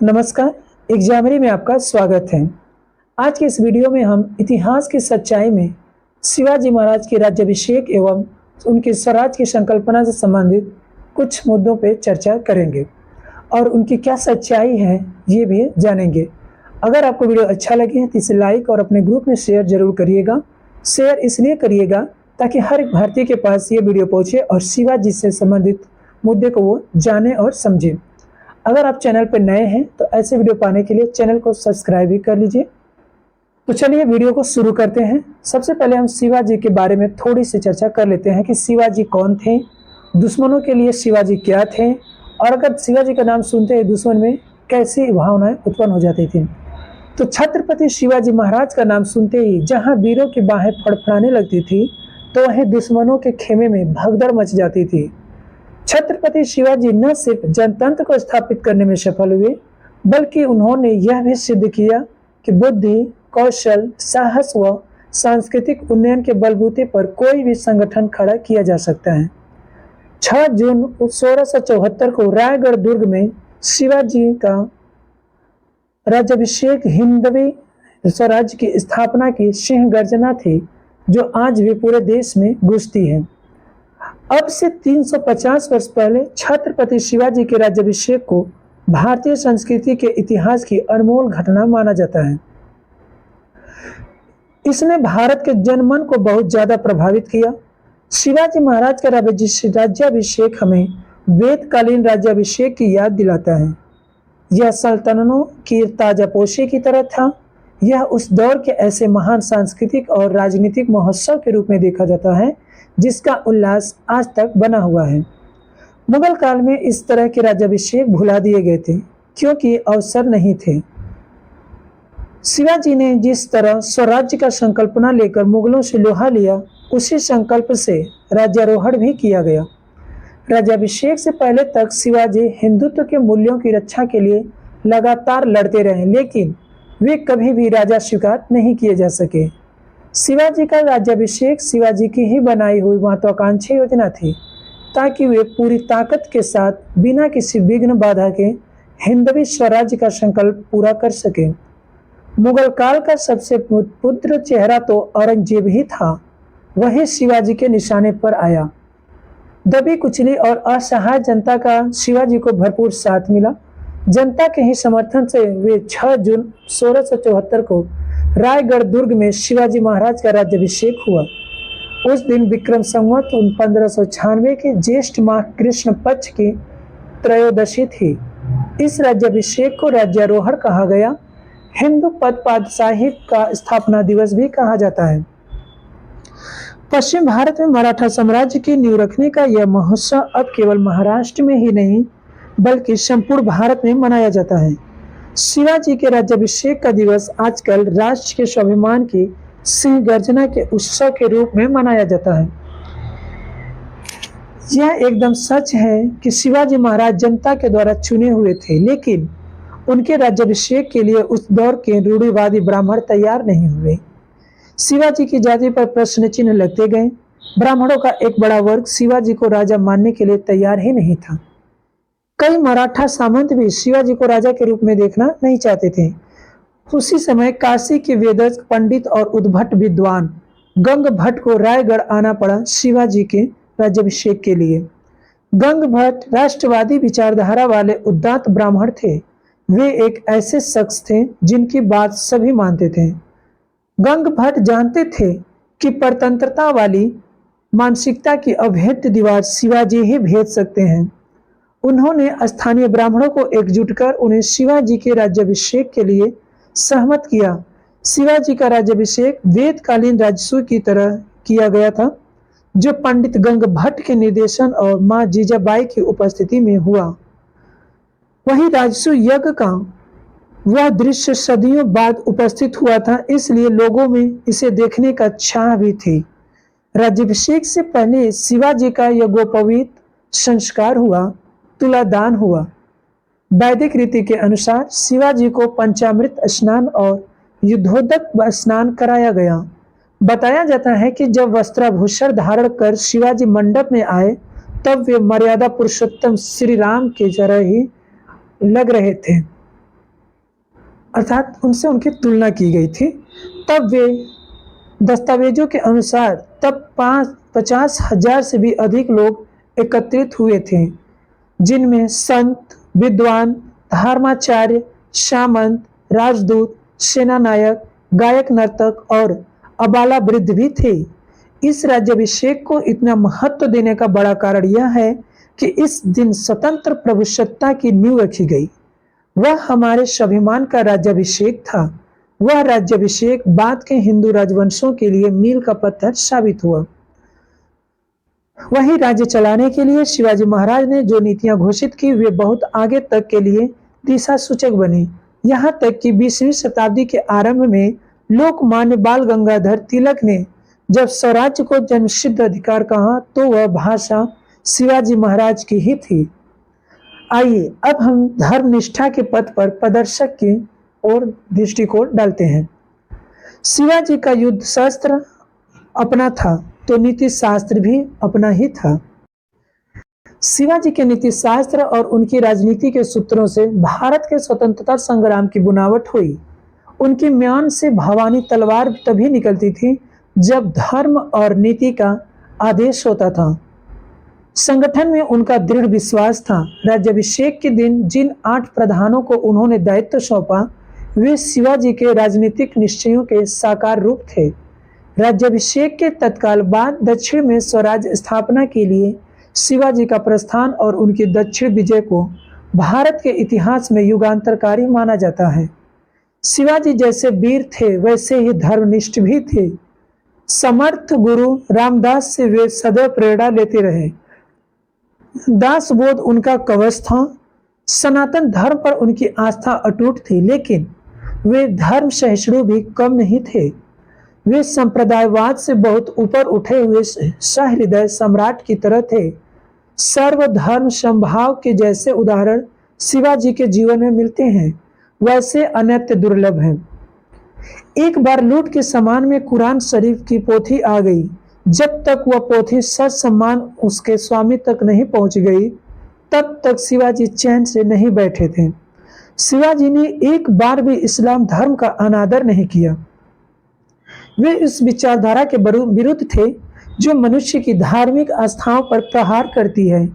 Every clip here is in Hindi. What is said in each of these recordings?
नमस्कार, एग्जामरी में आपका स्वागत है। आज के इस वीडियो में हम इतिहास की सच्चाई में शिवाजी महाराज के राज्याभिषेक एवं उनके स्वराज की संकल्पना से संबंधित कुछ मुद्दों पर चर्चा करेंगे और उनकी क्या सच्चाई है ये भी जानेंगे। अगर आपको वीडियो अच्छा लगे तो इसे लाइक और अपने ग्रुप में शेयर जरूर करिएगा। शेयर इसलिए करिएगा ताकि हर एक भारतीय के पास ये वीडियो पहुँचे और शिवाजी से संबंधित मुद्दे को वो जाने और समझे। अगर आप चैनल पर नए हैं तो ऐसे वीडियो पाने के लिए चैनल को सब्सक्राइब भी कर लीजिए। तो चलिए वीडियो को शुरू करते हैं। सबसे पहले हम शिवाजी के बारे में थोड़ी सी चर्चा कर लेते हैं कि शिवाजी कौन थे, दुश्मनों के लिए शिवाजी क्या थे और अगर शिवाजी का नाम सुनते ही दुश्मन में कैसी भावनाएं उत्पन्न हो जाती थी। तो छत्रपति शिवाजी महाराज का नाम सुनते ही जहाँ वीरों की बाहें फड़फड़ाने लगती थी तो वहीं दुश्मनों के खेमे में भगदड़ मच जाती थी। छत्रपति शिवाजी न सिर्फ जनतंत्र को स्थापित करने में सफल हुए बल्कि उन्होंने यह भी सिद्ध किया कि बुद्धि, कौशल, साहस व सांस्कृतिक उन्नयन के बलबूते पर कोई भी संगठन खड़ा किया जा सकता है। 6 जून 1674 को रायगढ़ दुर्ग में शिवाजी का राज्याभिषेक हिंदवी स्वराज्य की स्थापना की सिंह गर्जना थी जो आज भी पूरे देश में गूंजती है। अब से 350 वर्ष पहले छत्रपति शिवाजी के राज्याभिषेक को भारतीय संस्कृति के इतिहास की अनमोल घटना माना जाता है। इसने भारत के जनमन को बहुत ज्यादा प्रभावित किया। शिवाजी महाराज का राज्याभिषेक हमें वेदकालीन राज्याभिषेक की याद दिलाता है। यह सल्तनतों की ताजापोशी की तरह था। यह उस दौर के ऐसे महान सांस्कृतिक और राजनीतिक महोत्सव के रूप में देखा जाता है जिसका उल्लास आज तक बना हुआ है। मुगल काल में इस तरह के राज्याभिषेक भुला दिए गए थे क्योंकि अवसर नहीं थे। शिवाजी ने जिस तरह स्वराज्य का संकल्पना लेकर मुगलों से लोहा लिया उसी संकल्प से राज्यारोहण भी किया गया। राज्याभिषेक से पहले तक शिवाजी हिंदुत्व के मूल्यों की रक्षा के लिए लगातार लड़ते रहे लेकिन वे कभी भी राजा स्वीकार नहीं किए जा सके। शिवाजी का राज्याभिषेक शिवाजी की ही बनाई हुई महत्वाकांक्षी योजना थी ताकि वे पूरी ताकत के साथ बिना किसी विघ्न बाधा के हिंदवी स्वराज्य का संकल्प पूरा कर सके। मुगल काल का सबसे पुत्र चेहरा तो औरंगजेब ही था, वही शिवाजी के निशाने पर आया। दबी कुचली और असहाय जनता का शिवाजी को भरपूर साथ मिला। जनता के ही समर्थन से वे 6 जून 1674 को रायगढ़ दुर्ग में शिवाजी महाराज का राज्याभिषेक हुआ। उस दिन विक्रम संवत 1596 के ज्येष्ठ माह कृष्ण पक्ष की त्रयोदशी थी। इस राज्याभिषेक को राज्यारोहण कहा गया। हिंदू पद पातशाही का स्थापना दिवस भी कहा जाता है। पश्चिम भारत में मराठा साम्राज्य की नींव रखने का यह महोत्सव अब केवल महाराष्ट्र में ही नहीं बल्कि संपूर्ण भारत में मनाया जाता है। शिवाजी के राज्याभिषेक का दिवस आजकल राष्ट्र के स्वाभिमान की सिंह गर्जना के उत्सव के रूप में मनाया जाता है। यह एकदम सच है कि शिवाजी महाराज जनता के द्वारा चुने हुए थे लेकिन उनके राज्याभिषेक के लिए उस दौर के रूढ़िवादी ब्राह्मण तैयार नहीं हुए। शिवाजी की जाति पर प्रश्न चिन्ह लगते गए। ब्राह्मणों का एक बड़ा वर्ग शिवाजी को राजा मानने के लिए तैयार ही नहीं था। कई मराठा सामंत भी शिवाजी को राजा के रूप में देखना नहीं चाहते थे। उसी समय काशी के वेदज्ञ पंडित और उद्भट विद्वान गंग भट्ट को रायगढ़ आना पड़ा शिवाजी के राज्याभिषेक के लिए। गंग भट्ट राष्ट्रवादी विचारधारा वाले उदात्त ब्राह्मण थे। वे एक ऐसे शख्स थे जिनकी बात सभी मानते थे। गंग भट्ट जानते थे कि परतंत्रता वाली मानसिकता की अभेद्य दीवार शिवाजी ही भेद सकते हैं। उन्होंने स्थानीय ब्राह्मणों को एकजुट कर उन्हें शिवाजी के राज्याभिषेक के लिए सहमत किया। शिवाजी का राज्याभिषेक वेदकालीन राजसूय की तरह किया गया था जो पंडित गंग भट्ट के निर्देशन और मां जीजाबाई की उपस्थिति में हुआ। वही राजसूय यज्ञ का वह दृश्य सदियों बाद उपस्थित हुआ था इसलिए लोगों में इसे देखने का चाह भी थी। राज्याभिषेक से पहले शिवाजी का यज्ञोपवीत संस्कार हुआ, तुलादान हुआ। वैदिक रीति के अनुसार शिवाजी को पंचामृत स्नान और युद्धोदक स्नान कराया गया। बताया जाता है कि जब वस्त्राभूषण धारण कर शिवाजी मंडप में आए तब वे मर्यादा पुरुषोत्तम श्री राम के तरह ही लग रहे थे। अर्थात उनसे उनकी तुलना की गई थी। तब वे दस्तावेजों के अनुसार तब 50,000 से भी अधिक लोग एकत्रित हुए थे, जिनमें संत, विद्वान, धर्माचार्य, सामंत, राजदूत, सेनानायक, गायक, नर्तक और अबाला वृद्ध भी थे। इस राज्याभिषेक को इतना महत्व देने का बड़ा कारण यह है कि इस दिन स्वतंत्र प्रभुसत्ता की नींव रखी गई। वह हमारे स्वाभिमान का राज्याभिषेक था। वह राज्याभिषेक बाद के हिंदू राजवंशों के लिए मील का पत्थर साबित हुआ। वही राज्य चलाने के लिए शिवाजी महाराज ने जो नीतियां घोषित की, वे बहुत आगे तक के लिए दिशा सूचक बनी। यहाँ तक कि 20वीं शताब्दी के आरंभ में लोकमान्य बाल गंगाधर तिलक ने जब स्वराज्य को जन्मसिद्ध अधिकार कहा, तो वह भाषा शिवाजी महाराज की ही थी। आइए अब हम धर्मनिष्ठा के पथ पर प्रदर्शक की ओर दृष्टिकोण डालते हैं। शिवाजी का युद्ध शास्त्र अपना था, तो नीति शास्त्र भी अपना ही था। शिवाजी के नीति शास्त्र और उनकी राजनीति के सूत्रों से भारत के स्वतंत्रता संग्राम की बुनावट हुई। उनकी म्यान से भवानी तलवार तभी निकलती थी जब धर्म और नीति का आदेश होता था। संगठन में उनका दृढ़ विश्वास था। राज्याभिषेक के दिन जिन 8 प्रधानों को उन्होंने दायित्व सौंपा, वे शिवाजी के राजनीतिक निश्चयों के साकार रूप थे। राज्याभिषेक के तत्काल बाद दक्षिण में स्वराज्य स्थापना के लिए शिवाजी का प्रस्थान और उनकी दक्षिण विजय को भारत के इतिहास में युगांतरकारी माना जाता है। शिवाजी जैसे वीर थे, वैसे ही धर्मनिष्ठ भी थे। समर्थ गुरु रामदास से वे सदैव प्रेरणा लेते रहे। दासबोध उनका कवच था। सनातन धर्म पर उनकी आस्था अटूट थी, लेकिन वे धर्म सहिष्णु भी कम नहीं थे। वे संप्रदायवाद से बहुत ऊपर उठे हुए सहृदय सम्राट की तरह थे। सर्वधर्म समभाव के जैसे उदाहरण शिवाजी के जीवन में मिलते हैं, वैसे अन्यत्र दुर्लभ हैं। एक बार लूट के सामान में कुरान शरीफ की पोथी आ गई। जब तक वह पोथी ससम्मान उसके स्वामी तक नहीं पहुंच गई, तब तक शिवाजी चैन से नहीं बैठे थे। शिवाजी ने एक बार भी इस्लाम धर्म का अनादर नहीं किया। वे इस विचारधारा के विरुद्ध थे जो मनुष्य की धार्मिक आस्थाओं पर प्रहार करती है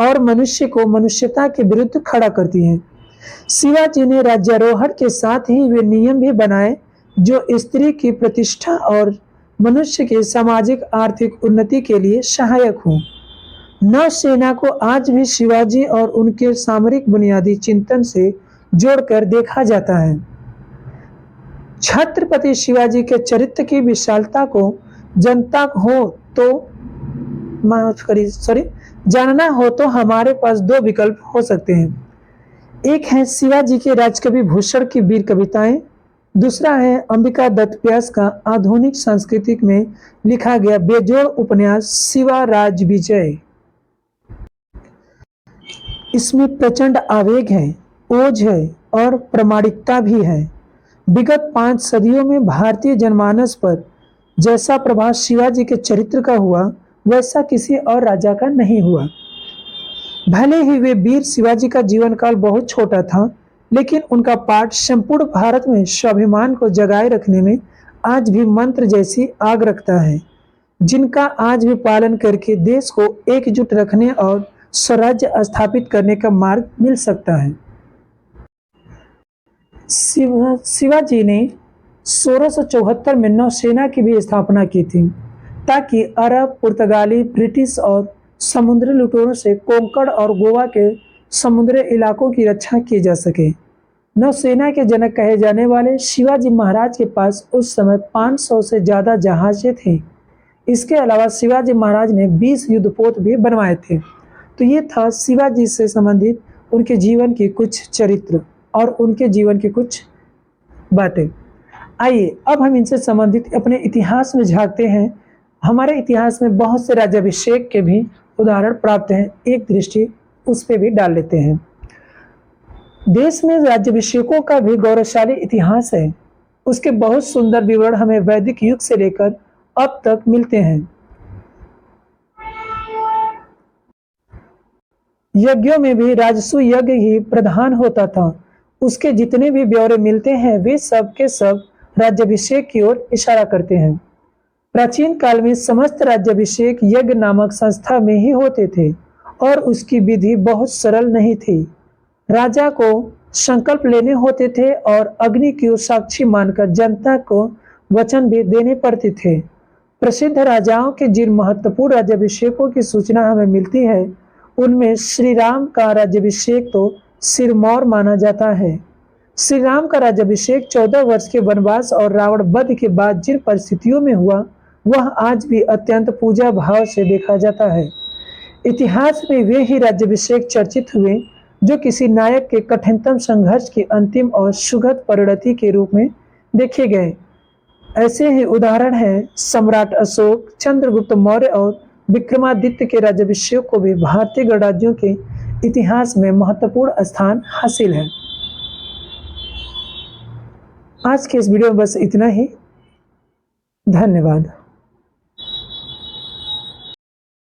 और मनुष्य को मनुष्यता के विरुद्ध खड़ा करती है। शिवाजी ने राज्यारोहण के साथ ही वे नियम भी बनाए जो स्त्री की प्रतिष्ठा और मनुष्य की सामाजिक आर्थिक उन्नति के लिए सहायक हों। नौसेना को आज भी शिवाजी और उनके सामरिक बुनियादी चिंतन से जोड़कर देखा जाता है। छत्रपति शिवाजी के चरित्र की विशालता को जानना हो तो हमारे पास 2 विकल्प हो सकते हैं। एक है शिवाजी के राजकवि भूषण की वीर कविताएं, दूसरा है अंबिका दत्त व्यास का आधुनिक संस्कृति में लिखा गया बेजोड़ उपन्यास शिवाराज विजय। इसमें प्रचंड आवेग है, ओज है और प्रामाणिकता भी है। विगत 5 सदियों में भारतीय जनमानस पर जैसा प्रभाव शिवाजी के चरित्र का हुआ, वैसा किसी और राजा का नहीं हुआ। भले ही वे वीर शिवाजी का जीवन काल बहुत छोटा था, लेकिन उनका पाठ संपूर्ण भारत में स्वाभिमान को जगाए रखने में आज भी मंत्र जैसी आग रखता है, जिनका आज भी पालन करके देश को एकजुट रखने और स्वराज्य स्थापित करने का मार्ग मिल सकता है। शिवाजी ने 1674 में नौसेना की भी स्थापना की थी, ताकि अरब, पुर्तगाली, ब्रिटिश और समुद्री लुटेरों से कोंकण और गोवा के समुद्री इलाकों की रक्षा की जा सके। नौसेना के जनक कहे जाने वाले शिवाजी महाराज के पास उस समय 500 से ज्यादा जहाजें थे। इसके अलावा शिवाजी महाराज ने 20 युद्धपोत भी बनवाए थे। तो ये था शिवाजी से संबंधित उनके जीवन की कुछ चरित्र और उनके जीवन की कुछ बातें। आइए अब हम इनसे संबंधित अपने इतिहास में झांकते हैं। हमारे इतिहास में बहुत से राज्याभिषेक के भी उदाहरण प्राप्त हैं, एक दृष्टि उस पर भी डाल लेते हैं। देश में राज्याभिषेकों का भी गौरवशाली इतिहास है। उसके बहुत सुंदर विवरण हमें वैदिक युग से लेकर अब तक मिलते हैं। यज्ञों में भी राजसु यज्ञ ही प्रधान होता था। उसके जितने भी ब्यौरे मिलते हैं वे सब के सब राज्याभिषेक की ओर इशारा करते हैं। प्राचीन काल में समस्त राज्याभिषेक यज्ञ नामक संस्था में ही होते थे और उसकी विधि बहुत सरल नहीं थी। राजा को संकल्प लेने होते थे और अग्नि की साक्षी मानकर जनता को वचन भी देने पड़ते थे। प्रसिद्ध राजाओं के जिन महत्वपूर्ण राज्याभिषेकों की सूचना हमें मिलती है उनमें श्री राम का राज्याभिषेक तो सिरमौर माना जाता है। श्री राम का राज्याभिषेक 14 वर्ष के वनवास और रावण वध के बाद जिन परिस्थितियों में हुआ वह आज भी अत्यंत पूजा भाव से देखा जाता है। इतिहास में वे ही राज्याभिषेक चर्चित हुए जो किसी नायक के कठिनतम संघर्ष की अंतिम और सुखद परिणति के रूप में देखे गए। ऐसे ही उदाहरण हैं सम्राट अशोक, चंद्रगुप्त मौर्य और विक्रमादित्य के राज्याभिषेक को भी भारतीय गणराज्यों के इतिहास में महत्वपूर्ण स्थान हासिल है। आज के इस वीडियो में बस इतना ही। धन्यवाद।